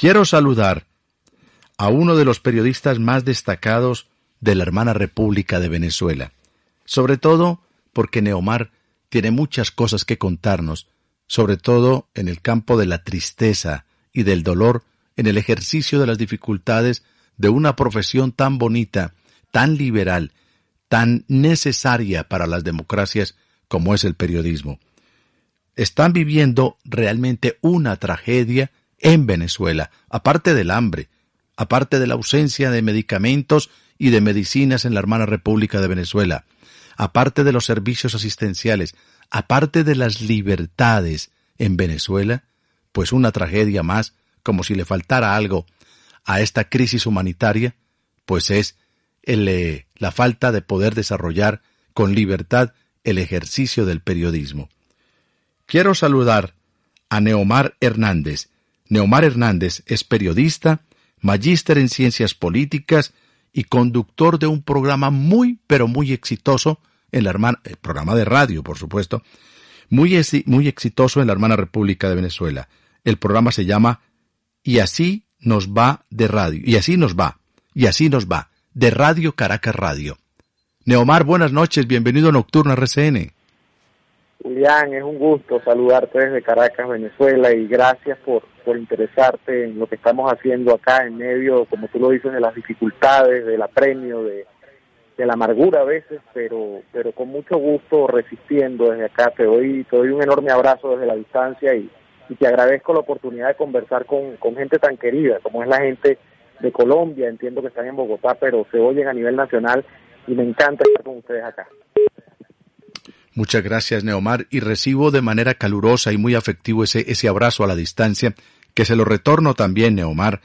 Quiero saludar a uno de los periodistas más destacados de la hermana República de Venezuela, sobre todo porque Neomar tiene muchas cosas que contarnos, sobre todo en el campo de la tristeza y del dolor, en el ejercicio de las dificultades de una profesión tan bonita, tan liberal, tan necesaria para las democracias como es el periodismo. Están viviendo realmente una tragedia en Venezuela, aparte del hambre, aparte de la ausencia de medicamentos y de medicinas en la hermana República de Venezuela, aparte de los servicios asistenciales, aparte de las libertades en Venezuela, pues una tragedia más, como si le faltara algo a esta crisis humanitaria, pues es la falta de poder desarrollar con libertad el ejercicio del periodismo. Quiero saludar a Neomar Hernández. Neomar Hernández es periodista, magíster en ciencias políticas y conductor de un programa muy, pero muy exitoso en la hermana, programa de radio, por supuesto, muy exitoso en la hermana República de Venezuela. El programa se llama Y así nos va de radio, y así nos va, de Radio Caracas Radio. Neomar, buenas noches, bienvenido a Nocturna RCN. Julián, es un gusto saludarte desde Caracas, Venezuela, y gracias por interesarte en lo que estamos haciendo acá en medio, como tú lo dices, de las dificultades, del apremio, de la amargura a veces, pero con mucho gusto resistiendo desde acá. Te doy un enorme abrazo desde la distancia y te agradezco la oportunidad de conversar con gente tan querida, como es la gente de Colombia. Entiendo que están en Bogotá, pero se oyen a nivel nacional y me encanta estar con ustedes acá. Muchas gracias, Neomar, y recibo de manera calurosa y muy afectivo ese abrazo a la distancia, que se lo retorno también, Neomar,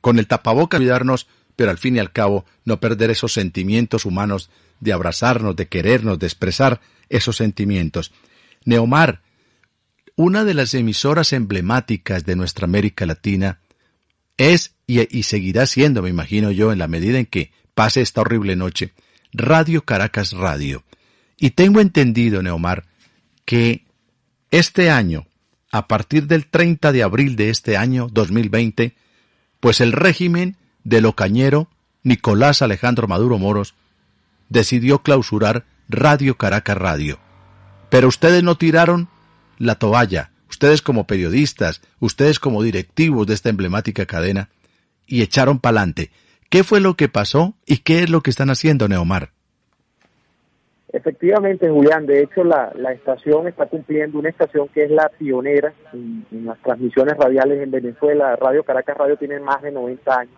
con el tapabocas, cuidarnos, pero al fin y al cabo no perder esos sentimientos humanos de abrazarnos, de querernos, de expresar esos sentimientos. Neomar, una de las emisoras emblemáticas de nuestra América Latina es, y seguirá siendo, me imagino yo, en la medida en que pase esta horrible noche, Radio Caracas Radio. Y tengo entendido, Neomar, que este año, a partir del 30 de abril de este año 2020, pues el régimen del ocañero Nicolás Alejandro Maduro Moros decidió clausurar Radio Caracas Radio. Pero ustedes no tiraron la toalla, ustedes como periodistas, ustedes como directivos de esta emblemática cadena, y echaron pa'lante. ¿Qué fue lo que pasó y qué es lo que están haciendo, Neomar? Efectivamente, Julián, de hecho la estación está cumpliendo, una estación que es la pionera en las transmisiones radiales en Venezuela. Radio Caracas Radio tiene más de 90 años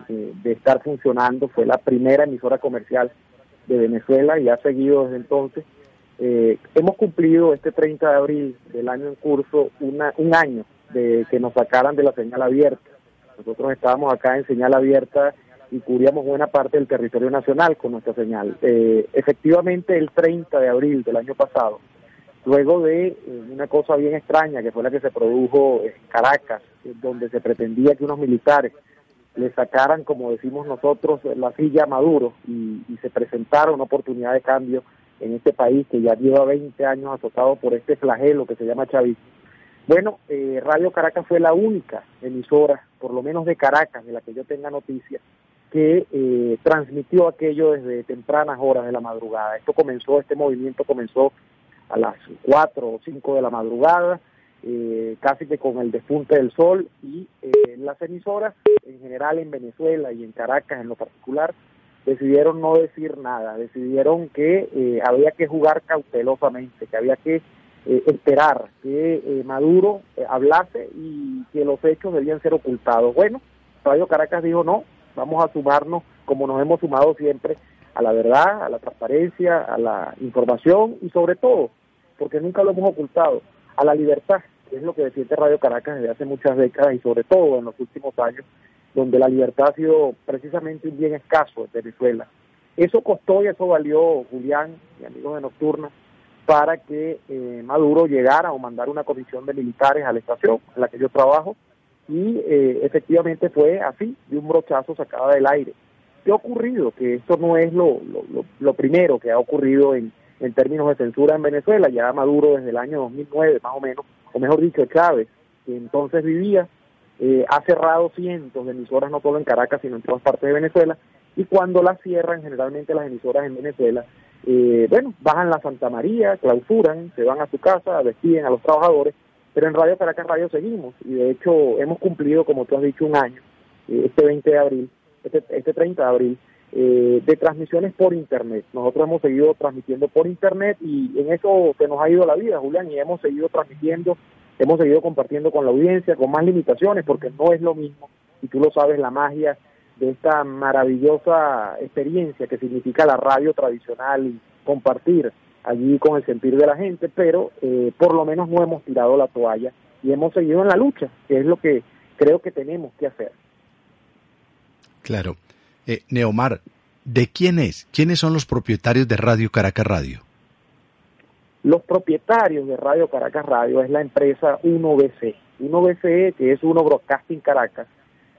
de estar funcionando, fue la primera emisora comercial de Venezuela y ha seguido desde entonces. Hemos cumplido este 30 de abril del año en curso un año de que nos sacaran de la señal abierta. Nosotros estábamos acá en señal abierta y cubríamos buena parte del territorio nacional con nuestra señal. Efectivamente, el 30 de abril del año pasado, luego de una cosa bien extraña que fue la que se produjo en Caracas, donde se pretendía que unos militares le sacaran, como decimos nosotros, la silla a Maduro y se presentara una oportunidad de cambio en este país que ya lleva 20 años azotado por este flagelo que se llama chavismo. Bueno, Radio Caracas fue la única emisora, por lo menos de Caracas, de la que yo tenga noticia, que transmitió aquello desde tempranas horas de la madrugada. Este movimiento comenzó a las 4 o 5 de la madrugada, casi que con el despunte del sol, y las emisoras en general en Venezuela y en Caracas en lo particular decidieron no decir nada, decidieron que había que jugar cautelosamente, que había que esperar que Maduro hablase y que los hechos debían ser ocultados. Bueno, Radio Caracas dijo no, vamos a sumarnos, como nos hemos sumado siempre, a la verdad, a la transparencia, a la información y sobre todo, porque nunca lo hemos ocultado, a la libertad, que es lo que defiende Radio Caracas desde hace muchas décadas y sobre todo en los últimos años, donde la libertad ha sido precisamente un bien escaso en Venezuela. Eso costó y eso valió, Julián y amigos de Nocturna, para que Maduro llegara o mandara una comisión de militares a la estación en la que yo trabajo, y efectivamente fue así, de un brochazo sacada del aire. ¿Qué ha ocurrido? Que esto no es lo primero que ha ocurrido en términos de censura en Venezuela. Ya Maduro desde el año 2009 más o menos, o mejor dicho Chávez, que entonces vivía, ha cerrado cientos de emisoras, no solo en Caracas, sino en todas partes de Venezuela, y cuando las cierran, generalmente las emisoras en Venezuela, bajan la Santa María, clausuran, se van a su casa, despiden a los trabajadores, pero en Radio Caracas Radio seguimos, y de hecho hemos cumplido, como tú has dicho, un año, este 20 de abril, este 30 de abril, de transmisiones por Internet. Nosotros hemos seguido transmitiendo por Internet y en eso se nos ha ido la vida, Julián, y hemos seguido transmitiendo, hemos seguido compartiendo con la audiencia, con más limitaciones, porque no es lo mismo, y tú lo sabes, la magia de esta maravillosa experiencia que significa la radio tradicional y compartir allí con el sentir de la gente, pero por lo menos no hemos tirado la toalla y hemos seguido en la lucha, que es lo que creo que tenemos que hacer. Claro. Neomar, ¿de quién es? ¿Quiénes son los propietarios de Radio Caracas Radio? Los propietarios de Radio Caracas Radio es la empresa 1BC. 1BC, que es Uno Broadcasting Caracas,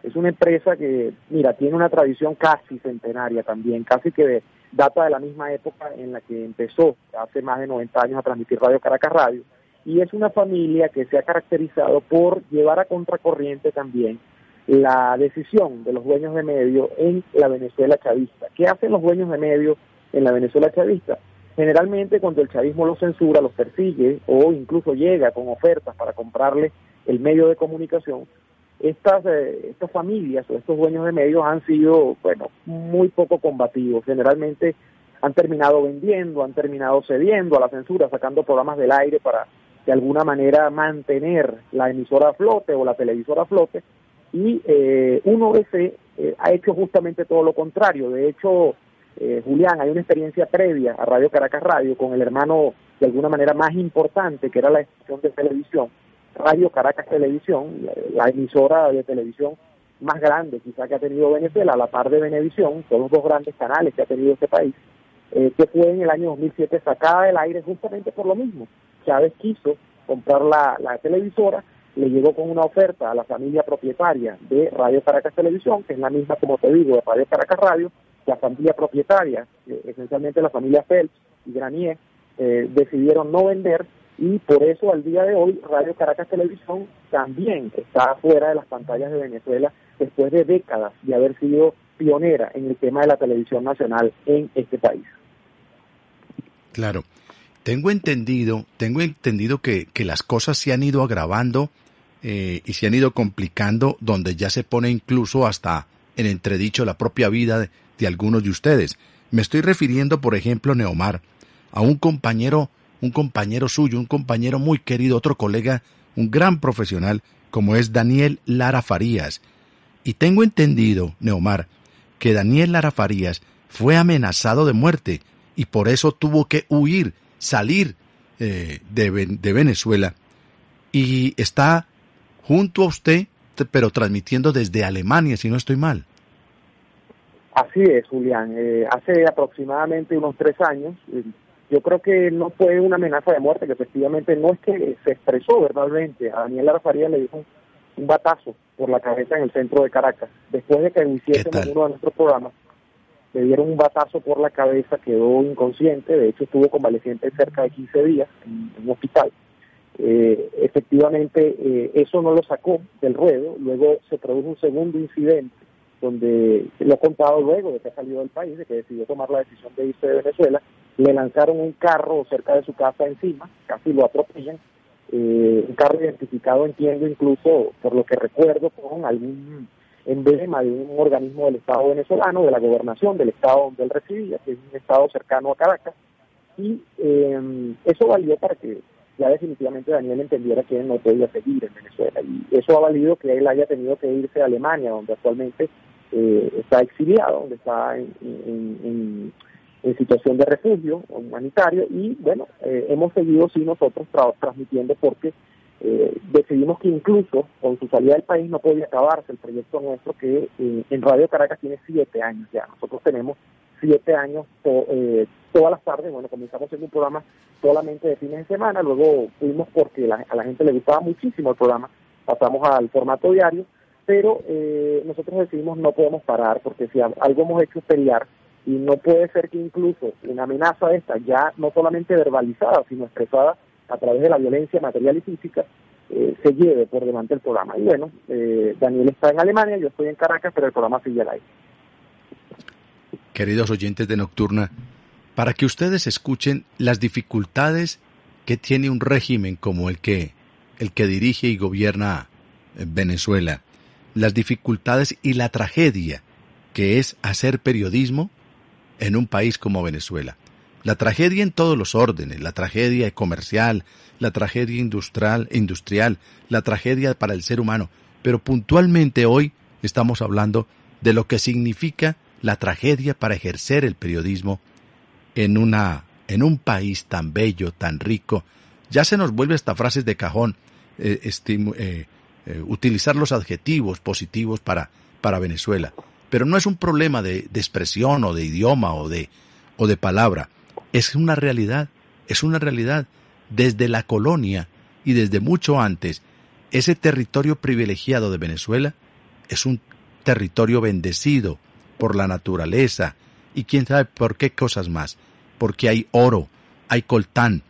es una empresa que, mira, tiene una tradición casi centenaria también, casi que data de la misma época en la que empezó, hace más de 90 años, a transmitir Radio Caracas Radio, y es una familia que se ha caracterizado por llevar a contracorriente también la decisión de los dueños de medios en la Venezuela chavista. ¿Qué hacen los dueños de medios en la Venezuela chavista? Generalmente cuando el chavismo los censura, los persigue o incluso llega con ofertas para comprarle el medio de comunicación, estas familias o estos dueños de medios han sido, muy poco combativos. Generalmente han terminado vendiendo, han terminado cediendo a la censura, sacando programas del aire para de alguna manera mantener la emisora a flote o la televisora a flote. Y 1BC ha hecho justamente todo lo contrario. De hecho, Julián, hay una experiencia previa a Radio Caracas Radio con el hermano de alguna manera más importante, que era la estación de televisión, Radio Caracas Televisión, la emisora de televisión más grande quizá que ha tenido Venezuela, a la par de Venevisión, son los dos grandes canales que ha tenido este país, que fue en el año 2007 sacada del aire justamente por lo mismo. Chávez quiso comprar la televisora, le llegó con una oferta a la familia propietaria de Radio Caracas Televisión, que es la misma, como te digo, de Radio Caracas Radio. La familia propietaria, esencialmente la familia Phelps y Granier, decidieron no vender, y por eso al día de hoy Radio Caracas Televisión también está fuera de las pantallas de Venezuela después de décadas de haber sido pionera en el tema de la televisión nacional en este país. Claro. Tengo entendido que las cosas se han ido agravando y se han ido complicando, donde ya se pone incluso hasta en entredicho la propia vida de algunos de ustedes. Me estoy refiriendo, por ejemplo, Neomar, a un compañero suyo, un compañero muy querido, otro colega, un gran profesional, como es Daniel Lara Farías. Y tengo entendido, Neomar, que Daniel Lara Farías fue amenazado de muerte y por eso tuvo que salir de Venezuela, y está junto a usted, pero transmitiendo desde Alemania, si no estoy mal. Así es, Julián. Hace aproximadamente unos 3 años, yo creo que no fue una amenaza de muerte, que efectivamente no es que se expresó verbalmente. A Daniel Lara Farías le dijo un batazo por la cabeza en el centro de Caracas. Después de que hiciésemos uno de nuestros programas, le dieron un batazo por la cabeza, quedó inconsciente, de hecho estuvo convaleciente cerca de 15 días en un hospital. Efectivamente, eso no lo sacó del ruedo. Luego se produjo un segundo incidente, donde lo he contado luego de que ha salido del país, de que decidió tomar la decisión de irse de Venezuela. Le lanzaron un carro cerca de su casa encima, casi lo atropellan, un carro identificado, entiendo, incluso por lo que recuerdo, con algún emblema de un organismo del Estado venezolano, de la gobernación del Estado donde él residía, que es un Estado cercano a Caracas, y eso valió para que ya definitivamente Daniel entendiera que él no podía seguir en Venezuela, y eso ha valido que él haya tenido que irse a Alemania, donde actualmente está exiliado, donde está en situación de refugio humanitario, y bueno, hemos seguido sí nosotros transmitiendo, porque decidimos que incluso con su salida del país no podía acabarse el proyecto nuestro, que en Radio Caracas tiene 7 años ya. Nosotros tenemos 7 años todas las tardes. Bueno, comenzamos haciendo un programa solamente de fines de semana, luego fuimos porque a la gente le gustaba muchísimo el programa, pasamos al formato diario, pero nosotros decidimos no podemos parar, porque si algo hemos hecho es pelear, y no puede ser que incluso una amenaza esta, ya no solamente verbalizada, sino expresada a través de la violencia material y física, se lleve por delante el programa. Y bueno, Daniel está en Alemania, yo estoy en Caracas, pero el programa sigue al aire. Queridos oyentes de Nocturna, para que ustedes escuchen las dificultades que tiene un régimen como el que dirige y gobierna Venezuela, las dificultades y la tragedia que es hacer periodismo en un país como Venezuela. La tragedia en todos los órdenes, la tragedia comercial, la tragedia industrial, la tragedia para el ser humano. Pero puntualmente hoy estamos hablando de lo que significa la tragedia para ejercer el periodismo en un país tan bello, tan rico. Ya se nos vuelve hasta frases de cajón utilizar los adjetivos positivos para Venezuela. Pero no es un problema de expresión o de idioma o de palabra. Es una realidad. Desde la colonia y desde mucho antes, ese territorio privilegiado de Venezuela es un territorio bendecido por la naturaleza y quién sabe por qué cosas más. Porque hay oro, hay coltán,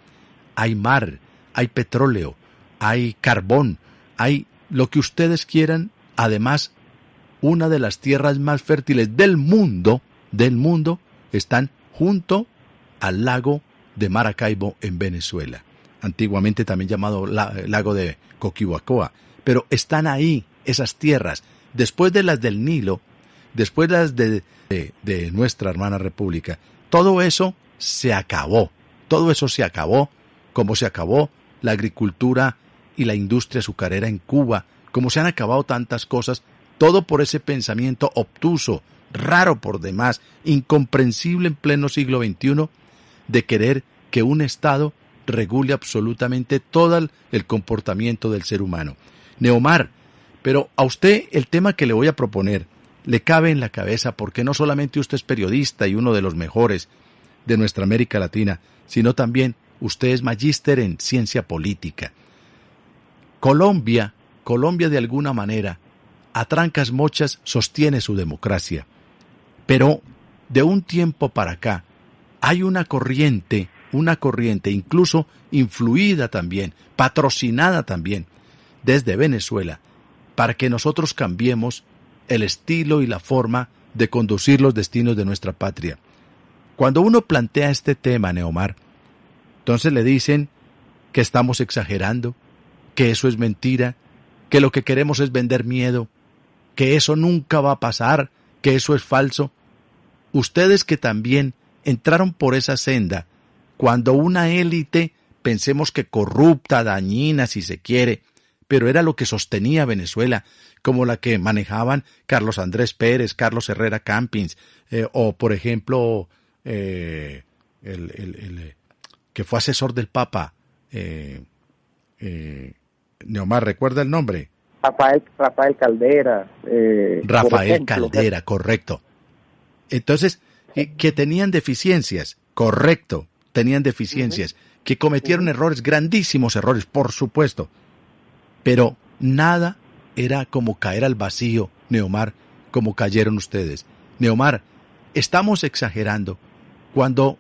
hay mar, hay petróleo, hay carbón, hay lo que ustedes quieran. Además, una de las tierras más fértiles del mundo, están junto al lago de Maracaibo en Venezuela, antiguamente también llamado lago de Coquibacoa. Pero están ahí esas tierras, después de las del Nilo, después de las de nuestra hermana república. Todo eso se acabó, como se acabó la agricultura y la industria azucarera en Cuba, como se han acabado tantas cosas, todo por ese pensamiento obtuso, raro por demás, incomprensible en pleno siglo XXI, de querer que un Estado regule absolutamente todo el comportamiento del ser humano. Neomar, pero a usted el tema que le voy a proponer le cabe en la cabeza porque no solamente usted es periodista y uno de los mejores de nuestra América Latina, sino también usted es magíster en ciencia política. Colombia de alguna manera, a trancas mochas sostiene su democracia, pero de un tiempo para acá hay una corriente incluso influida también, patrocinada también desde Venezuela, para que nosotros cambiemos el estilo y la forma de conducir los destinos de nuestra patria. Cuando uno plantea este tema, Neomar, entonces le dicen que estamos exagerando, que eso es mentira, que lo que queremos es vender miedo, que eso nunca va a pasar, que eso es falso. Ustedes que también entraron por esa senda, cuando una élite, pensemos que corrupta, dañina si se quiere, pero era lo que sostenía Venezuela, como la que manejaban Carlos Andrés Pérez, Carlos Herrera Campins, o por ejemplo, el que fue asesor del Papa, Neomar, ¿recuerda el nombre? Rafael Caldera. Rafael Caldera, correcto. Entonces, que tenían deficiencias, correcto, tenían deficiencias, que cometieron errores, grandísimos errores, por supuesto, pero nada era como caer al vacío, Neomar, como cayeron ustedes. Neomar, estamos exagerando cuando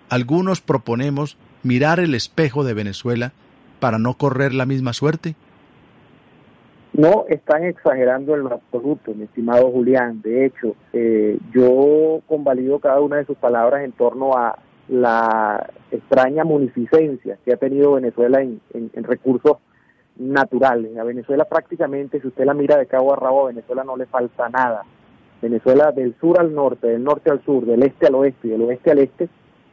algunos proponemos mirar el espejo de Venezuela para no correr la misma suerte. No están exagerando en lo absoluto, mi estimado Julián. De hecho, yo convalido cada una de sus palabras en torno a la extraña munificencia que ha tenido Venezuela en recursos naturales. A Venezuela prácticamente, si usted la mira de cabo a rabo, a Venezuela no le falta nada. Venezuela del sur al norte, del norte al sur, del este al oeste y del oeste al este,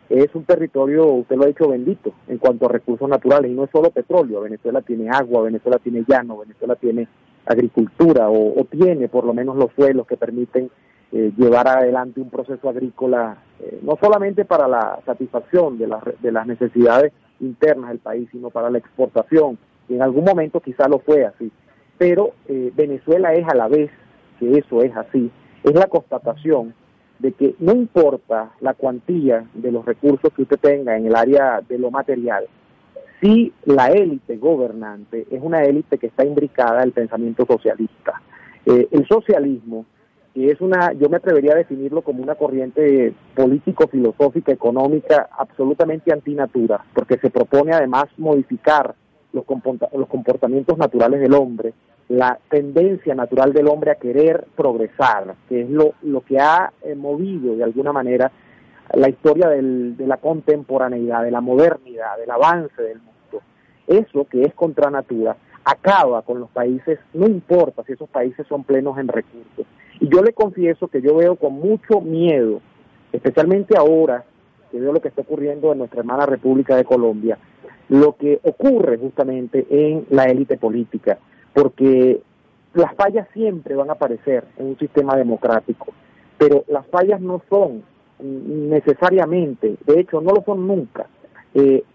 es un territorio, usted lo ha dicho, bendito en cuanto a recursos naturales, y no es solo petróleo. Venezuela tiene agua, Venezuela tiene llano, Venezuela tiene agricultura, o tiene por lo menos los suelos que permiten llevar adelante un proceso agrícola, no solamente para la satisfacción de las necesidades internas del país, sino para la exportación, y en algún momento quizá lo fue así. Pero Venezuela es, a la vez que eso es así, es la constatación de que no importa la cuantía de los recursos que usted tenga en el área de lo material, si la élite gobernante es una élite que está imbricada al pensamiento socialista. El socialismo, que es yo me atrevería a definirlo como una corriente político-filosófica, económica, absolutamente antinatura, porque se propone además modificar los comportamientos naturales del hombre, la tendencia natural del hombre a querer progresar, que es lo que ha movido de alguna manera la historia de la contemporaneidad, de la modernidad, del avance del mundo. Eso que es contra natura acaba con los países, no importa si esos países son plenos en recursos. Y yo le confieso que yo veo con mucho miedo, especialmente ahora que veo lo que está ocurriendo en nuestra hermana República de Colombia, lo que ocurre justamente en la élite política, porque las fallas siempre van a aparecer en un sistema democrático, pero las fallas no son necesariamente, de hecho no lo son nunca,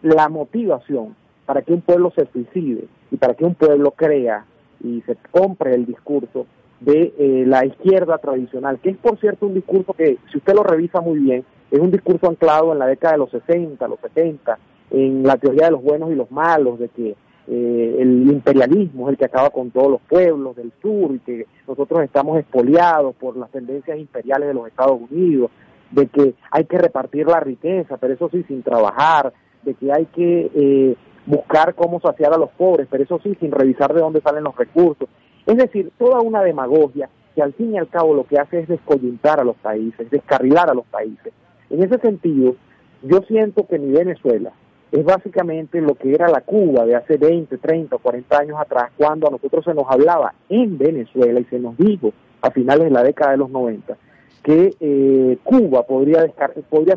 la motivación para que un pueblo se suicide y para que un pueblo crea y se compre el discurso de la izquierda tradicional, que es por cierto un discurso que, si usted lo revisa muy bien, es un discurso anclado en la década de los 60, los 70, en la teoría de los buenos y los malos, de que el imperialismo es el que acaba con todos los pueblos del sur y que nosotros estamos expoliados por las tendencias imperiales de los Estados Unidos, de que hay que repartir la riqueza, pero eso sí, sin trabajar, de que hay que buscar cómo saciar a los pobres, pero eso sí, sin revisar de dónde salen los recursos. Es decir, toda una demagogia que al fin y al cabo lo que hace es descoyuntar a los países, descarrilar a los países. En ese sentido, yo siento que mi Venezuela es básicamente lo que era la Cuba de hace 20, 30 o 40 años atrás, cuando a nosotros se nos hablaba en Venezuela y se nos dijo a finales de la década de los 90 que Cuba podría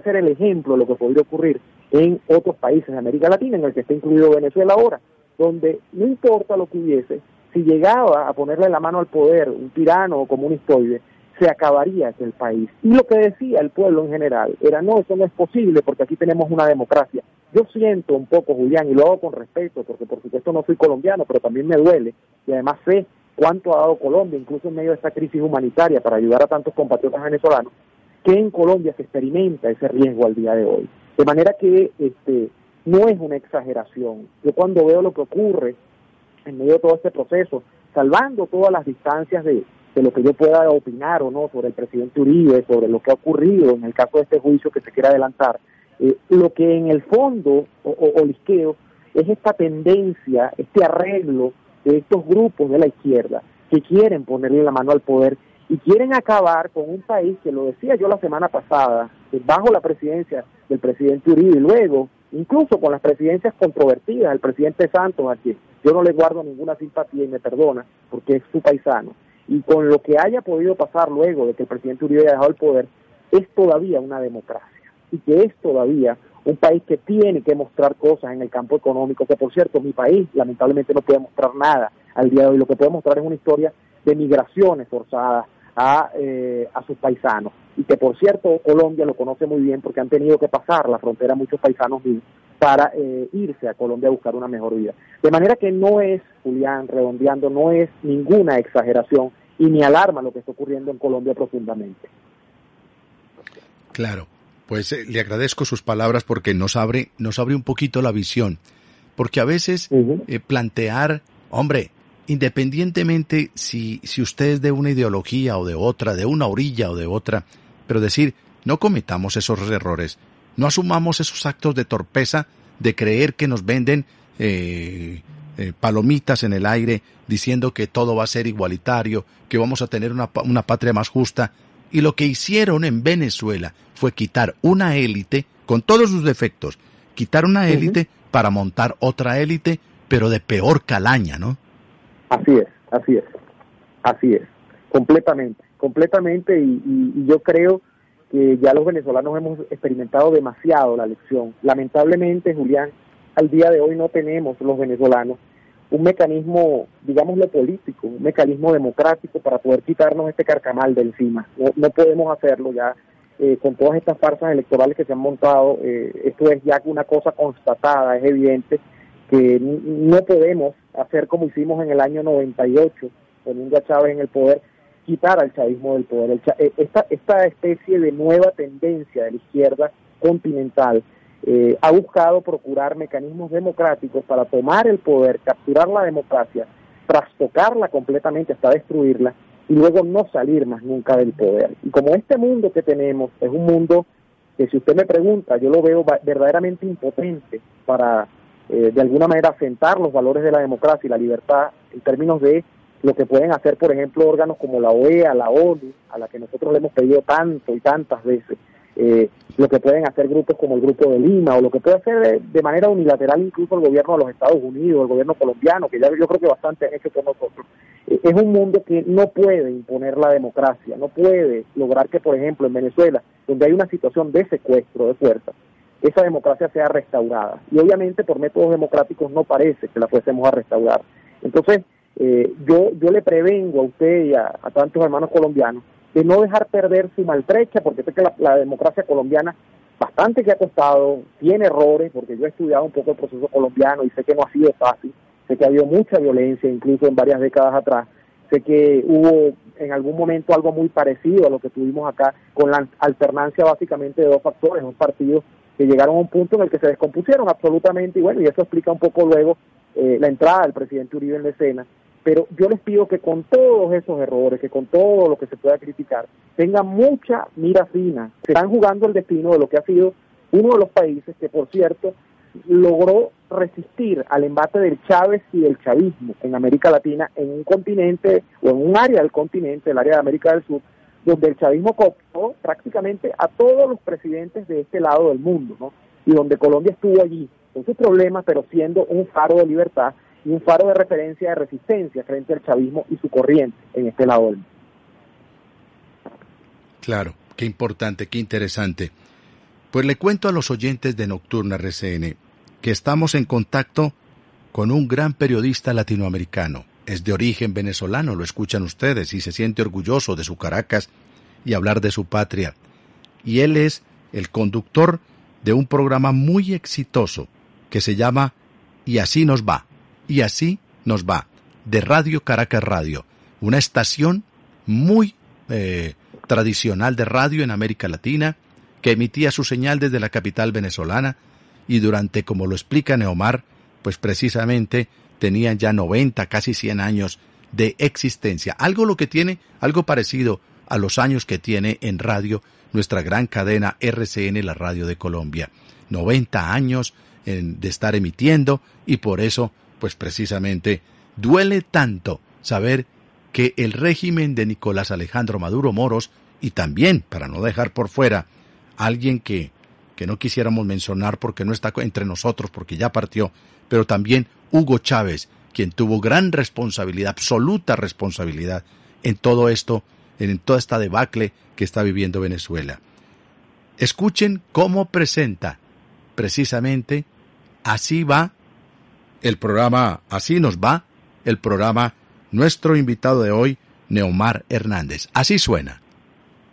ser el ejemplo de lo que podría ocurrir en otros países de América Latina, en el que está incluido Venezuela ahora, donde no importa lo que hubiese, si llegaba a ponerle la mano al poder un tirano o comunistoide, se acabaría aquel país. Y lo que decía el pueblo en general era: no, eso no es posible porque aquí tenemos una democracia. Yo siento un poco, Julián, y lo hago con respeto, porque por supuesto no soy colombiano, pero también me duele, y además sé cuánto ha dado Colombia, incluso en medio de esta crisis humanitaria, para ayudar a tantos compatriotas venezolanos, que en Colombia se experimenta ese riesgo al día de hoy. De manera que no es una exageración. Yo cuando veo lo que ocurre en medio de todo este proceso, salvando todas las distancias de lo que yo pueda opinar o no sobre el presidente Uribe, sobre lo que ha ocurrido en el caso de este juicio que se quiere adelantar, lo que en el fondo o lisqueo es esta tendencia, este arreglo de estos grupos de la izquierda que quieren ponerle la mano al poder y quieren acabar con un país que, lo decía yo la semana pasada, bajo la presidencia del presidente Uribe, y luego incluso con las presidencias controvertidas del presidente Santos, a quien yo no le guardo ninguna simpatía y me perdona porque es su paisano, y con lo que haya podido pasar luego de que el presidente Uribe haya dejado el poder, es todavía una democracia y que es todavía un país que tiene que mostrar cosas en el campo económico, que por cierto mi país lamentablemente no puede mostrar nada al día de hoy. Lo que puede mostrar es una historia de migraciones forzadas a sus paisanos, y que por cierto Colombia lo conoce muy bien porque han tenido que pasar la frontera muchos paisanos míos para irse a Colombia a buscar una mejor vida. De manera que no es, Julián, redondeando, no es ninguna exageración y ni alarma lo que está ocurriendo en Colombia profundamente. Claro, pues le agradezco sus palabras porque nos abre un poquito la visión, porque a veces plantear, hombre, independientemente si usted es de una ideología o de otra, de una orilla o de otra, pero decir, no cometamos esos errores, no asumamos esos actos de torpeza de creer que nos venden palomitas en el aire diciendo que todo va a ser igualitario, que vamos a tener una patria más justa. Y lo que hicieron en Venezuela fue quitar una élite, con todos sus defectos, quitar una élite para montar otra élite, pero de peor calaña, ¿no? Así es, completamente, y yo creo que ya los venezolanos hemos experimentado demasiado la lección. Lamentablemente, Julián, al día de hoy no tenemos los venezolanos un mecanismo, digámoslo político, un mecanismo democrático para poder quitarnos este carcamal de encima. No podemos hacerlo ya con todas estas farsas electorales que se han montado. Esto es ya una cosa constatada, es evidente que no podemos hacer como hicimos en el año 98, poniendo a Chávez en el poder, quitar al chavismo del poder. Esta especie de nueva tendencia de la izquierda continental ha buscado procurar mecanismos democráticos para tomar el poder, capturar la democracia, trastocarla completamente hasta destruirla y luego no salir más nunca del poder. Y como este mundo que tenemos es un mundo que, si usted me pregunta, yo lo veo verdaderamente impotente para de alguna manera asentar los valores de la democracia y la libertad en términos de lo que pueden hacer, por ejemplo, órganos como la OEA, la ONU, a la que nosotros le hemos pedido tanto y tantas veces, lo que pueden hacer grupos como el Grupo de Lima, o lo que puede hacer de manera unilateral incluso el gobierno de los Estados Unidos, el gobierno colombiano, que ya yo creo que bastante han hecho por nosotros. Es un mundo que no puede imponer la democracia, no puede lograr que, por ejemplo, en Venezuela, donde hay una situación de secuestro de fuerzas, esa democracia sea restaurada. Y obviamente por métodos democráticos no parece que la fuésemos a restaurar. Entonces, yo le prevengo a usted y a tantos hermanos colombianos de no dejar perder su maltrecha, porque sé que la democracia colombiana bastante que ha costado, tiene errores, porque yo he estudiado un poco el proceso colombiano y sé que no ha sido fácil, sé que ha habido mucha violencia, incluso en varias décadas atrás, sé que hubo en algún momento algo muy parecido a lo que tuvimos acá, con la alternancia básicamente de dos factores, dos partidos que llegaron a un punto en el que se descompusieron absolutamente, y bueno, y eso explica un poco luego la entrada del presidente Uribe en la escena. Pero yo les pido que con todos esos errores, que con todo lo que se pueda criticar, tengan mucha mira fina. Se están jugando el destino de lo que ha sido uno de los países que, por cierto, logró resistir al embate del Chávez y del chavismo en América Latina, en un continente o en un área del continente, el área de América del Sur, donde el chavismo cooptó prácticamente a todos los presidentes de este lado del mundo, ¿no? Y donde Colombia estuvo allí con sus problemas, pero siendo un faro de libertad y un faro de referencia de resistencia frente al chavismo y su corriente en este lado del mundo. Claro, qué importante, qué interesante. Pues le cuento a los oyentes de Nocturna RCN que estamos en contacto con un gran periodista latinoamericano. Es de origen venezolano, lo escuchan ustedes, y se siente orgulloso de su Caracas y hablar de su patria. Y él es el conductor de un programa muy exitoso que se llama Y así nos va. Y así nos va, de Radio Caracas Radio, una estación muy tradicional de radio en América Latina, que emitía su señal desde la capital venezolana, y durante, como lo explica Neomar, pues precisamente tenían ya 90, casi 100 años de existencia. Algo parecido a los años que tiene en radio nuestra gran cadena RCN, la radio de Colombia. 90 años de estar emitiendo, y por eso pues precisamente duele tanto saber que el régimen de Nicolás Alejandro Maduro Moros, y también, para no dejar por fuera, alguien que no quisiéramos mencionar porque no está entre nosotros, porque ya partió, pero también Hugo Chávez, quien tuvo gran responsabilidad, absoluta responsabilidad en todo esto, en toda esta debacle que está viviendo Venezuela. Escuchen cómo presenta precisamente Así va el programa, así nos va el programa, nuestro invitado de hoy, Neomar Hernández. Así suena.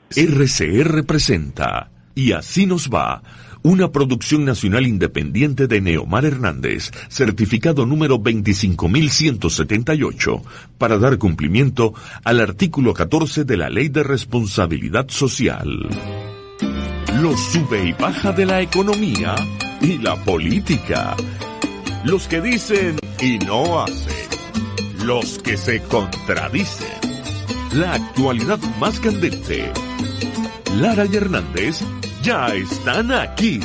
RCR presenta Y así nos va, una producción nacional independiente de Neomar Hernández, certificado número 25178, para dar cumplimiento al artículo 14 de la Ley de Responsabilidad Social. Los sube y baja de la economía y la política. Los que dicen y no hacen. Los que se contradicen. La actualidad más candente. Lara y Hernández ya están aquí.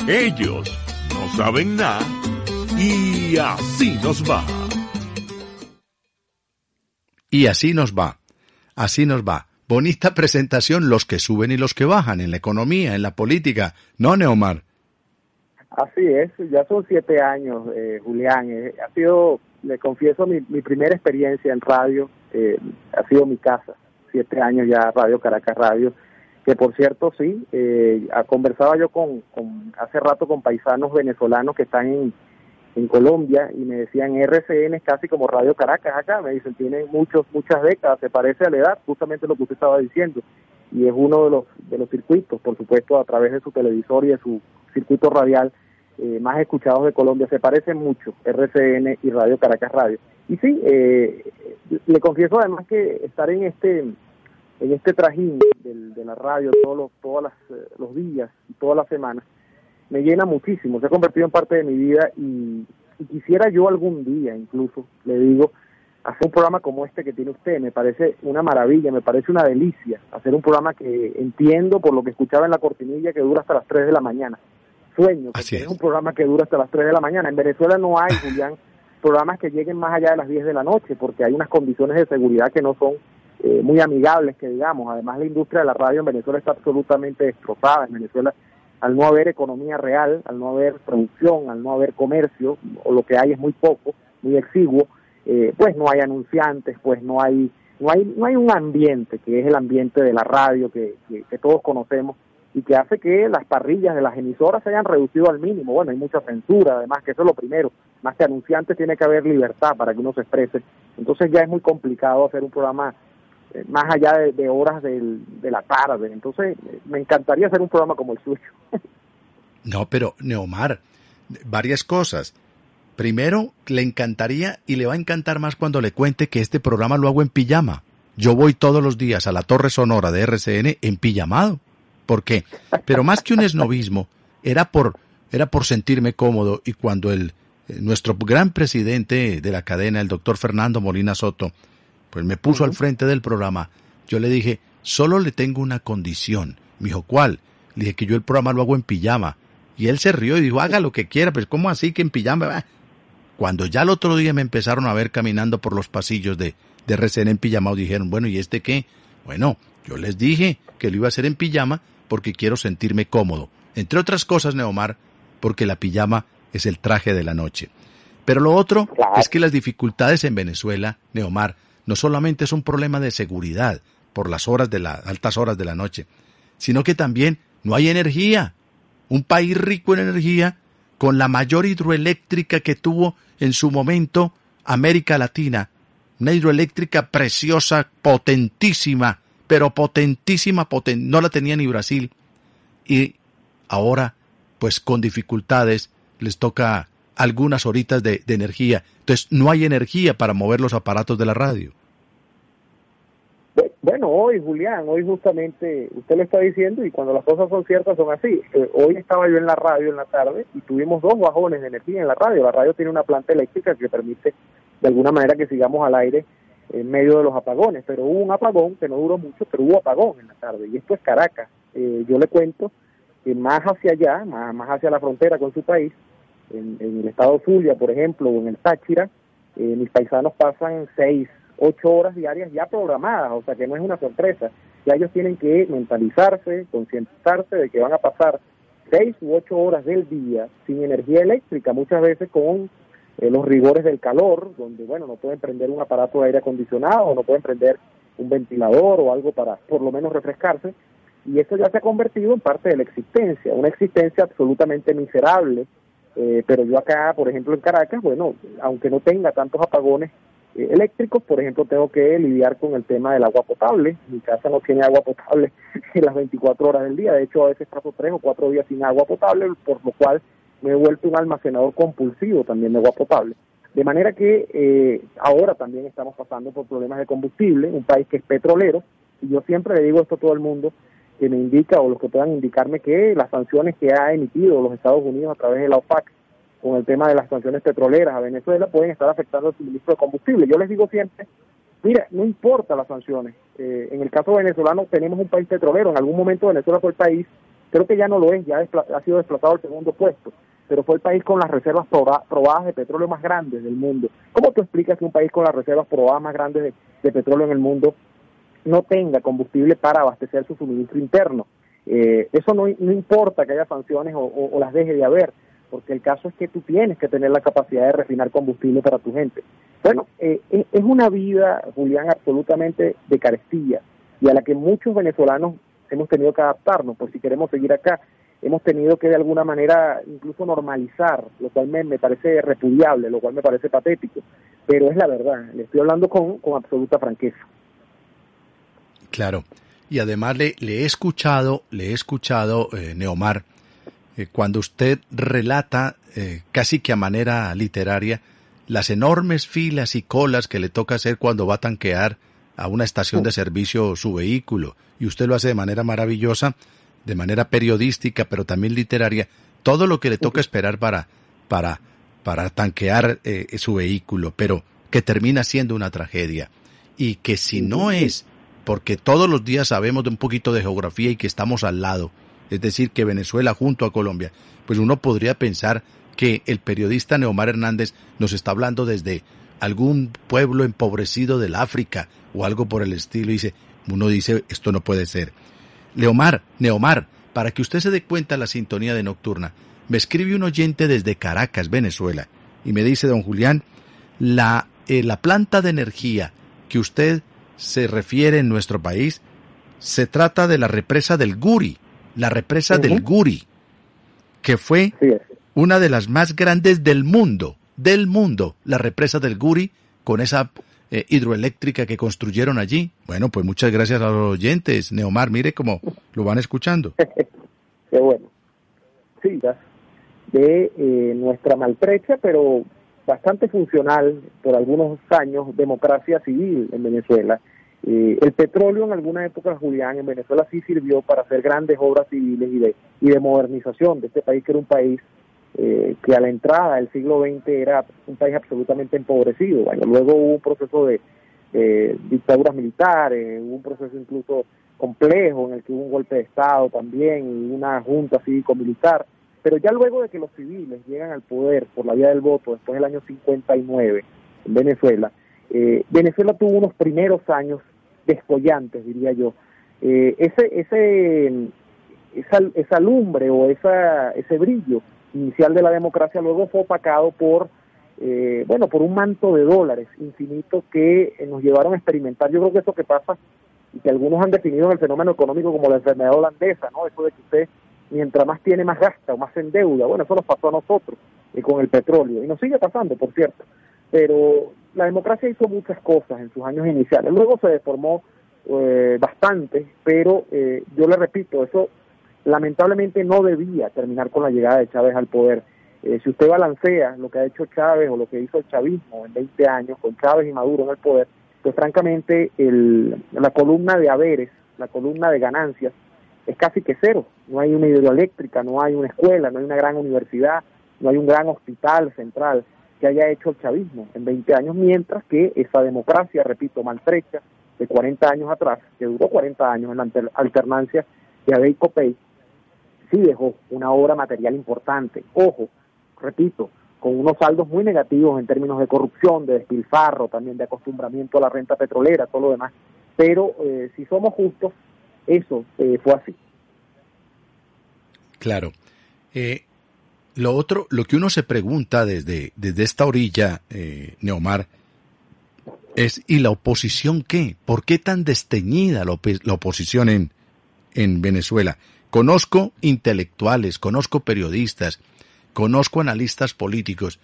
Ellos no saben nada. Y así nos va. Y así nos va. Así nos va. Bonita presentación, los que suben y los que bajan en la economía, en la política. ¿No, Neomar? Así es, ya son 7 años, Julián. Ha sido, le confieso, mi primera experiencia en radio. Ha sido mi casa. 7 años ya, Radio Caracas Radio. Que por cierto, sí, conversaba yo hace rato con paisanos venezolanos que están en Colombia y me decían, RCN es casi como Radio Caracas acá. Me dicen, tienen muchas décadas, se parece a la edad, justamente lo que usted estaba diciendo. Y es uno de los circuitos, por supuesto, a través de su televisor y de su circuito radial más escuchados de Colombia. Se parecen mucho, RCN y Radio Caracas Radio. Y sí, le confieso además que estar en este trajín de la radio todos los días y todas las semanas me llena muchísimo, se ha convertido en parte de mi vida y quisiera yo algún día, incluso, le digo, hacer un programa como este que tiene usted. Me parece una maravilla, me parece una delicia hacer un programa que entiendo por lo que escuchaba en la cortinilla que dura hasta las 3 de la mañana. sueño, Así porque es es. un programa que dura hasta las 3 de la mañana. En Venezuela no hay, Julián, programas que lleguen más allá de las 10 de la noche, porque hay unas condiciones de seguridad que no son muy amigables, que digamos. Además, la industria de la radio en Venezuela está absolutamente destrozada. En Venezuela, al no haber economía real, al no haber producción, al no haber comercio, o lo que hay es muy poco, muy exiguo, pues no hay anunciantes, pues no hay un ambiente que es el ambiente de la radio que todos conocemos y que hace que las parrillas de las emisoras se hayan reducido al mínimo. Bueno, hay mucha censura, además, que eso es lo primero. Más que anunciantes tiene que haber libertad para que uno se exprese. Entonces ya es muy complicado hacer un programa más allá de horas de la tarde. Entonces me encantaría hacer un programa como el suyo. No, pero Neomar, varias cosas. Primero, le encantaría y le va a encantar más cuando le cuente que este programa lo hago en pijama. Yo voy todos los días a la Torre Sonora de RCN en pijamado. ¿Por qué? Pero más que un esnovismo, era por sentirme cómodo, y cuando nuestro gran presidente de la cadena, el doctor Fernando Molina Soto, pues me puso al frente del programa, yo le dije, solo le tengo una condición. Me dijo, ¿cuál? Le dije que yo el programa lo hago en pijama. Y él se rió y dijo, haga lo que quiera, pues ¿cómo así que en pijama? Cuando ya el otro día me empezaron a ver caminando por los pasillos de RCN en pijama, dijeron, bueno, ¿y este qué? Bueno, yo les dije que lo iba a hacer en pijama porque quiero sentirme cómodo. Entre otras cosas, Neomar, porque la pijama es el traje de la noche. Pero lo otro es que las dificultades en Venezuela, Neomar, no solamente es un problema de seguridad por las altas horas de la noche, sino que también no hay energía. Un país rico en energía, con la mayor hidroeléctrica que tuvo en su momento América Latina, una hidroeléctrica preciosa, potentísima, pero potentísima, no la tenía ni Brasil. Y ahora, pues con dificultades, les toca algunas horitas de energía. Entonces, no hay energía para mover los aparatos de la radio. Bueno, hoy, Julián, hoy justamente, usted lo está diciendo, y cuando las cosas son ciertas son así. Hoy estaba yo en la radio en la tarde y tuvimos 2 bajones de energía en la radio. La radio tiene una planta eléctrica que permite de alguna manera que sigamos al aire en medio de los apagones, pero hubo un apagón que no duró mucho, pero hubo apagón en la tarde, y esto es Caracas. Yo le cuento que más hacia allá, más hacia la frontera con su país, en el estado Zulia, por ejemplo, o en el Táchira, mis paisanos pasan 6, 8 horas diarias ya programadas, o sea que no es una sorpresa. Ya ellos tienen que mentalizarse, concientizarse de que van a pasar 6 u 8 horas del día sin energía eléctrica, muchas veces con los rigores del calor, donde, bueno, no pueden prender un aparato de aire acondicionado, o no pueden prender un ventilador o algo para por lo menos refrescarse, y eso ya se ha convertido en parte de la existencia, una existencia absolutamente miserable. Pero yo acá, por ejemplo, en Caracas, bueno, aunque no tenga tantos apagones eléctricos, por ejemplo, tengo que lidiar con el tema del agua potable. Mi casa no tiene agua potable en las 24 horas del día. De hecho, a veces paso 3 o 4 días sin agua potable, por lo cual me he vuelto un almacenador compulsivo también de agua potable. De manera que ahora también estamos pasando por problemas de combustible, un país que es petrolero, y yo siempre le digo esto a todo el mundo que me indica, o los que puedan indicarme, que las sanciones que ha emitido los Estados Unidos a través de la OPEC con el tema de las sanciones petroleras a Venezuela pueden estar afectando el suministro de combustible. Yo les digo siempre, mira, no importa las sanciones. En el caso venezolano tenemos un país petrolero. En algún momento Venezuela fue el país, creo que ya no lo es, ya ha sido desplazado al segundo puesto, pero fue el país con las reservas probadas de petróleo más grandes del mundo. ¿Cómo tú explicas que un país con las reservas probadas más grandes de petróleo en el mundo no tenga combustible para abastecer su suministro interno? Eso no importa que haya sanciones o las deje de haber, porque el caso es que tú tienes que tener la capacidad de refinar combustible para tu gente. Bueno, es una vida, Julián, absolutamente de carestía, y a la que muchos venezolanos hemos tenido que adaptarnos, por si queremos seguir acá. Hemos tenido que de alguna manera incluso normalizar, lo cual me parece repudiable, lo cual me parece patético, pero es la verdad, le estoy hablando con absoluta franqueza. Claro, y además le he escuchado, Neomar, cuando usted relata, casi que a manera literaria, las enormes filas y colas que le toca hacer cuando va a tanquear a una estación de servicio su vehículo, y usted lo hace de manera maravillosa, de manera periodística, pero también literaria, todo lo que le toca esperar para tanquear su vehículo, pero que termina siendo una tragedia, y que si no es porque todos los días sabemos de un poquito de geografía y que estamos al lado, es decir, que Venezuela junto a Colombia, pues uno podría pensar que el periodista Neomar Hernández nos está hablando desde algún pueblo empobrecido del África o algo por el estilo, y uno dice, esto no puede ser. Neomar, para que usted se dé cuenta de la sintonía de Nocturna, me escribe un oyente desde Caracas, Venezuela, y me dice, don Julián, la planta de energía que usted se refiere en nuestro país, se trata de la represa del Guri, del Guri, que fue una de las más grandes del mundo, la represa del Guri, con esa hidroeléctrica que construyeron allí. Bueno, pues muchas gracias a los oyentes, Neomar, mire cómo lo van escuchando. Qué bueno. Sí, de nuestra maltrecha, pero bastante funcional por algunos años, democracia civil en Venezuela. El petróleo en alguna época, Julián, en Venezuela sí sirvió para hacer grandes obras civiles y de modernización de este país, que era un país que a la entrada del siglo XX era un país absolutamente empobrecido. Bueno, luego hubo un proceso de dictaduras militares, hubo un proceso incluso complejo en el que hubo un golpe de Estado también, y una junta cívico-militar. Pero ya luego de que los civiles llegan al poder por la vía del voto, después del año 59 en Venezuela, Venezuela tuvo unos primeros años descollantes, diría yo. Esa lumbre o ese brillo inicial de la democracia luego fue opacado por un manto de dólares infinitos que nos llevaron a experimentar. Yo creo que eso que pasa, y que algunos han definido en el fenómeno económico como la enfermedad holandesa, ¿no? Eso de que usted, mientras más tiene, más gasta o más se endeuda. Bueno, eso nos pasó a nosotros con el petróleo, y nos sigue pasando, por cierto. Pero la democracia hizo muchas cosas en sus años iniciales. Luego se deformó bastante, pero yo le repito, eso lamentablemente no debía terminar con la llegada de Chávez al poder. Si usted balancea lo que ha hecho Chávez o lo que hizo el chavismo en 20 años, con Chávez y Maduro en el poder, pues francamente la columna de haberes, la columna de ganancias, es casi que cero. No hay una hidroeléctrica, no hay una escuela, no hay una gran universidad, no hay un gran hospital central que haya hecho el chavismo en 20 años, mientras que esa democracia, repito, maltrecha, de 40 años atrás, que duró 40 años en la alternancia de Abey Copey, sí dejó una obra material importante. Ojo, repito, con unos saldos muy negativos en términos de corrupción, de despilfarro, también de acostumbramiento a la renta petrolera, todo lo demás. Pero si somos justos, eso fue así. Claro. Lo que uno se pregunta desde esta orilla, Neomar, es, ¿y la oposición qué? ¿Por qué tan desteñida la oposición en Venezuela? Conozco intelectuales, conozco periodistas, conozco analistas políticos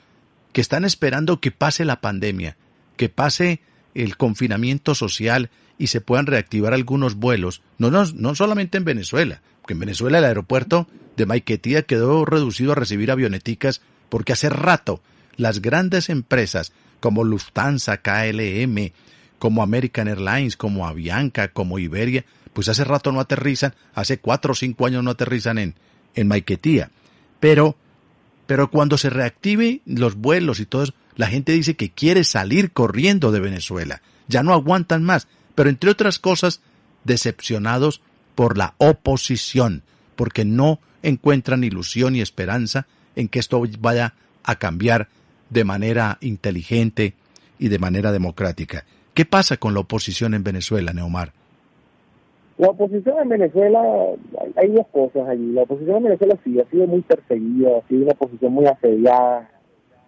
que están esperando que pase la pandemia, que pase el confinamiento social y se puedan reactivar algunos vuelos, no solamente en Venezuela, porque en Venezuela el aeropuerto de Maiquetía quedó reducido a recibir avioneticas porque hace rato las grandes empresas como Lufthansa, KLM, como American Airlines, como Avianca, como Iberia, pues hace rato no aterrizan, hace 4 o 5 años no aterrizan en Maiquetía. Pero cuando se reactiven los vuelos y todo eso, la gente dice que quiere salir corriendo de Venezuela, ya no aguantan más, pero entre otras cosas, decepcionados por la oposición, porque no encuentran ilusión y esperanza en que esto vaya a cambiar de manera inteligente y de manera democrática. ¿Qué pasa con la oposición en Venezuela, Neomar? La oposición en Venezuela, hay dos cosas allí. La oposición en Venezuela sí ha sido muy perseguida, ha sido una oposición muy asediada,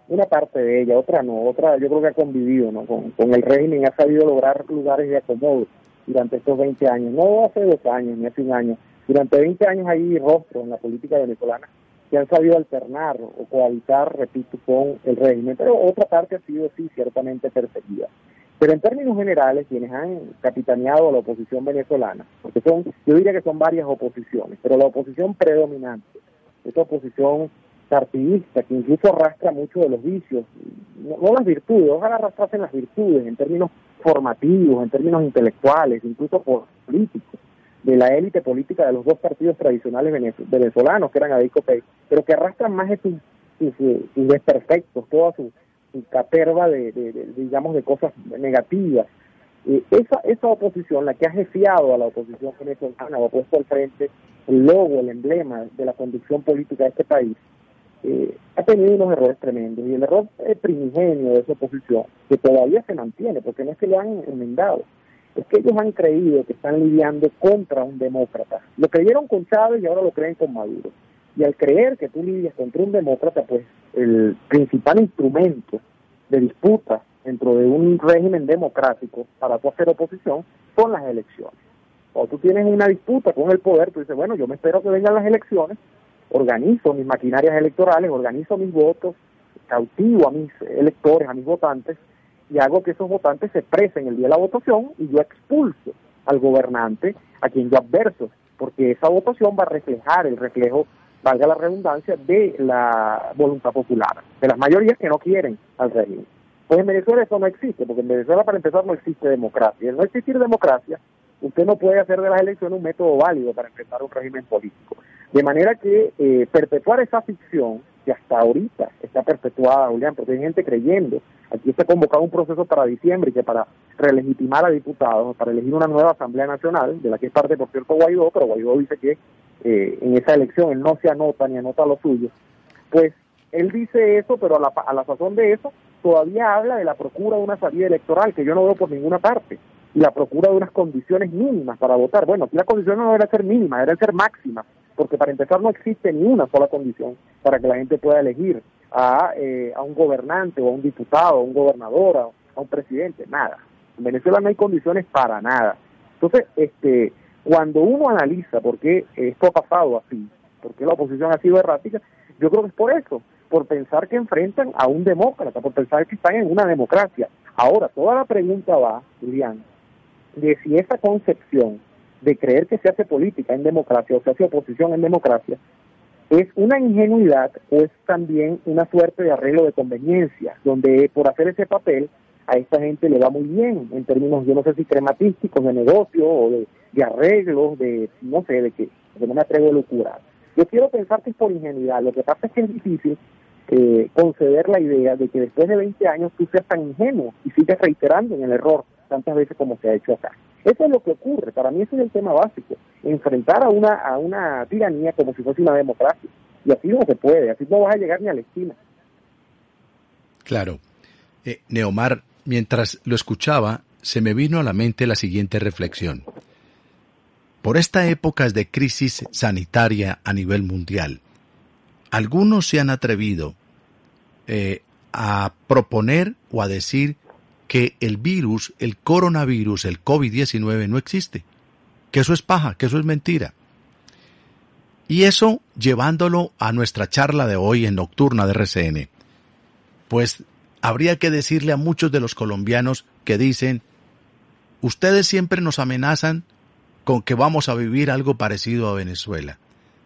una parte de ella, otra no, otra yo creo que ha convivido, ¿no? con el régimen, ha sabido lograr lugares de acomodo durante estos 20 años, no hace 2 años ni hace 1 año. Durante 20 años hay rostros en la política venezolana que han sabido alternar o cohabitar, repito, con el régimen, pero otra parte ha sido, sí, ciertamente perseguida. Pero en términos generales, quienes han capitaneado a la oposición venezolana, porque yo diría que son varias oposiciones, pero la oposición predominante, esta oposición partidista, que incluso arrastra muchos de los vicios, no las virtudes, ojalá arrastrasen las virtudes en términos formativos, en términos intelectuales, incluso políticos, de la élite política de los 2 partidos tradicionales venezolanos, que eran Abey Copey, pero que arrastran más de sus desperfectos, toda su caterva de cosas negativas. Esa oposición, la que ha jefiado a la oposición venezolana, o ha puesto al frente el logo, el emblema de la conducción política de este país, ha tenido unos errores tremendos. Y el error primigenio de esa oposición, que todavía se mantiene, porque no es que lo han enmendado, es que ellos han creído que están lidiando contra un demócrata. Lo creyeron con Chávez y ahora lo creen con Maduro. Y al creer que tú lidias contra un demócrata, pues el principal instrumento de disputa dentro de un régimen democrático para tú hacer oposición son las elecciones. Cuando tú tienes una disputa con el poder, tú dices, bueno, yo me espero que vengan las elecciones, organizo mis maquinarias electorales, organizo mis votos, cautivo a mis electores, a mis votantes, y hago que esos votantes se expresen el día de la votación y yo expulso al gobernante a quien yo adverso, porque esa votación va a reflejar el reflejo, valga la redundancia, de la voluntad popular, de las mayorías que no quieren al régimen. Pues en Venezuela eso no existe, porque en Venezuela, para empezar, no existe democracia. Al no existir democracia, usted no puede hacer de las elecciones un método válido para enfrentar un régimen político. De manera que perpetuar esa ficción, que hasta ahorita está perpetuada, Julián, porque hay gente creyendo, aquí está convocado un proceso para diciembre, y que para relegitimar a diputados, para elegir una nueva Asamblea Nacional, de la que es parte, por cierto, Guaidó, pero Guaidó dice que en esa elección él no se anota ni anota lo suyo, pues él dice eso, pero a la sazón de eso, todavía habla de la procura de una salida electoral, que yo no veo por ninguna parte, y la procura de unas condiciones mínimas para votar. Bueno, aquí las condiciones no deben ser mínimas, deben ser máximas, porque para empezar no existe ni una sola condición para que la gente pueda elegir a un gobernante, o a un diputado, a un gobernador, a un presidente, nada. En Venezuela no hay condiciones para nada. Entonces, cuando uno analiza por qué esto ha pasado así, por qué la oposición ha sido errática, yo creo que es por eso, por pensar que enfrentan a un demócrata, por pensar que están en una democracia. Ahora, toda la pregunta va, Julián, de si esa concepción de creer que se hace política en democracia o se hace oposición en democracia es una ingenuidad o es también una suerte de arreglo de conveniencia, donde por hacer ese papel a esta gente le va muy bien en términos, yo no sé si crematísticos, de negocio o de arreglos, de no sé, de que no me atrevo a lucurar. Yo quiero pensar que es por ingenuidad. Lo que pasa es que es difícil conceder la idea de que después de 20 años tú seas tan ingenuo y sigues reiterando en el error tantas veces como se ha hecho acá. Eso es lo que ocurre. Para mí ese es el tema básico. Enfrentar a una tiranía como si fuese una democracia. Y así no se puede, así no vas a llegar ni a la esquina. Claro. Neomar, mientras lo escuchaba, se me vino a la mente la siguiente reflexión. Por estas épocas de crisis sanitaria a nivel mundial, algunos se han atrevido a proponer o a decir que el virus, el coronavirus, el COVID-19 no existe, que eso es paja, que eso es mentira. Y eso llevándolo a nuestra charla de hoy en Nocturna de RCN, pues habría que decirle a muchos de los colombianos que dicen, ustedes siempre nos amenazan con que vamos a vivir algo parecido a Venezuela.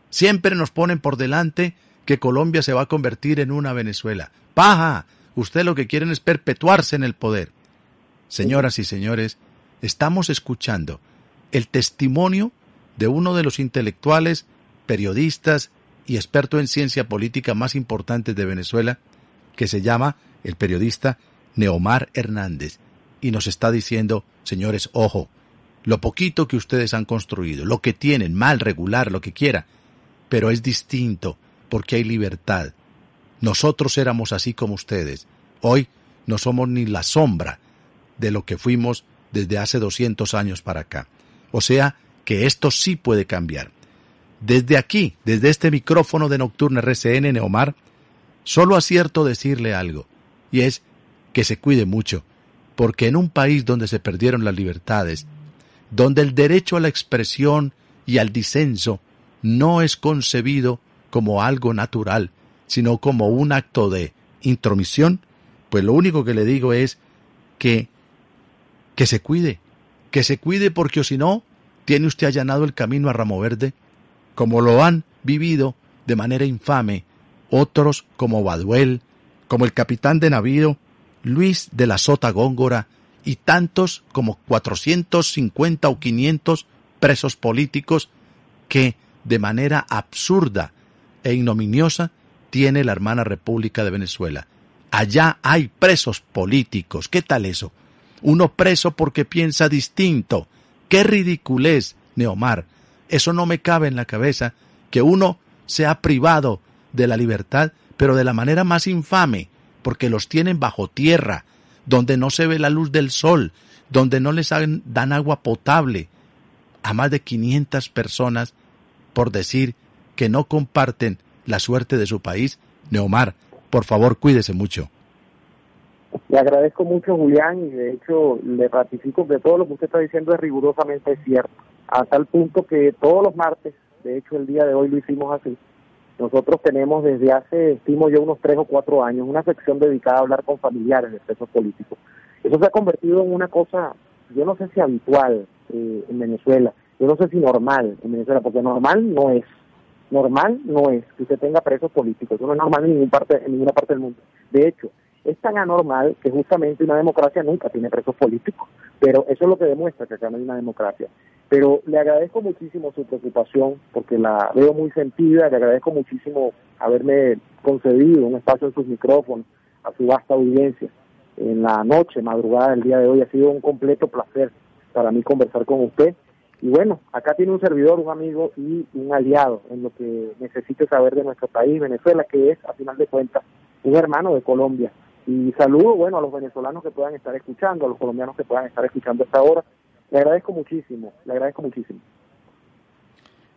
Siempre nos ponen por delante que Colombia se va a convertir en una Venezuela. ¡Paja! Ustedes lo que quieren es perpetuarse en el poder. Señoras y señores, estamos escuchando el testimonio de uno de los intelectuales, periodistas y expertos en ciencia política más importantes de Venezuela, que se llama el periodista Neomar Hernández, y nos está diciendo, señores, ojo, lo poquito que ustedes han construido, lo que tienen, mal, regular, lo que quiera, pero es distinto porque hay libertad. Nosotros éramos así como ustedes. Hoy no somos ni la sombra de lo que fuimos desde hace 200 años para acá. O sea, que esto sí puede cambiar. Desde aquí, desde este micrófono de Nocturna RCN, Neomar, solo acierto decirle algo, y es que se cuide mucho, porque en un país donde se perdieron las libertades, donde el derecho a la expresión y al disenso no es concebido como algo natural, sino como un acto de intromisión, pues lo único que le digo es que se cuide porque si no, tiene usted allanado el camino a Ramo Verde, como lo han vivido de manera infame otros como Baduel, como el capitán de navío Luis de la Sota Góngora y tantos como 450 o 500 presos políticos que de manera absurda e ignominiosa tiene la hermana República de Venezuela. Allá hay presos políticos. ¿Qué tal eso? uno preso porque piensa distinto. ¡Qué ridiculez, Neomar! Eso no me cabe en la cabeza, que uno sea privado de la libertad, pero de la manera más infame, porque los tienen bajo tierra, donde no se ve la luz del sol, donde no les dan agua potable a más de 500 personas por decir que no comparten la suerte de su país. Neomar, por favor, cuídese mucho. Le agradezco mucho, Julián, y de hecho le ratifico que todo lo que usted está diciendo es rigurosamente cierto, a tal punto que todos los martes, de hecho el día de hoy lo hicimos así, nosotros tenemos desde hace, estimo yo, unos 3 o 4 años, una sección dedicada a hablar con familiares de presos políticos. Eso se ha convertido en una cosa, yo no sé si habitual en Venezuela, yo no sé si normal en Venezuela, porque normal no es que usted tenga presos políticos, eso no es normal en ninguna parte del mundo. De hecho, es tan anormal que justamente una democracia nunca tiene presos políticos, pero eso es lo que demuestra que acá no hay una democracia. Pero le agradezco muchísimo su preocupación, porque la veo muy sentida, le agradezco muchísimo haberme concedido un espacio en sus micrófonos, a su vasta audiencia. En la noche, madrugada del día de hoy, ha sido un completo placer para mí conversar con usted. Y bueno, acá tiene un servidor, un amigo y un aliado en lo que necesite saber de nuestro país, Venezuela, que es, a final de cuentas, un hermano de Colombia. Y saludo, bueno, a los venezolanos que puedan estar escuchando, a los colombianos que puedan estar escuchando a esta hora. Le agradezco muchísimo.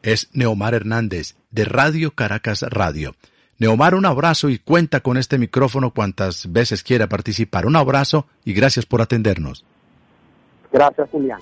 Es Neomar Hernández, de Radio Caracas Radio. Neomar, un abrazo y cuenta con este micrófono cuantas veces quiera participar. Un abrazo y gracias por atendernos. Gracias, Julián.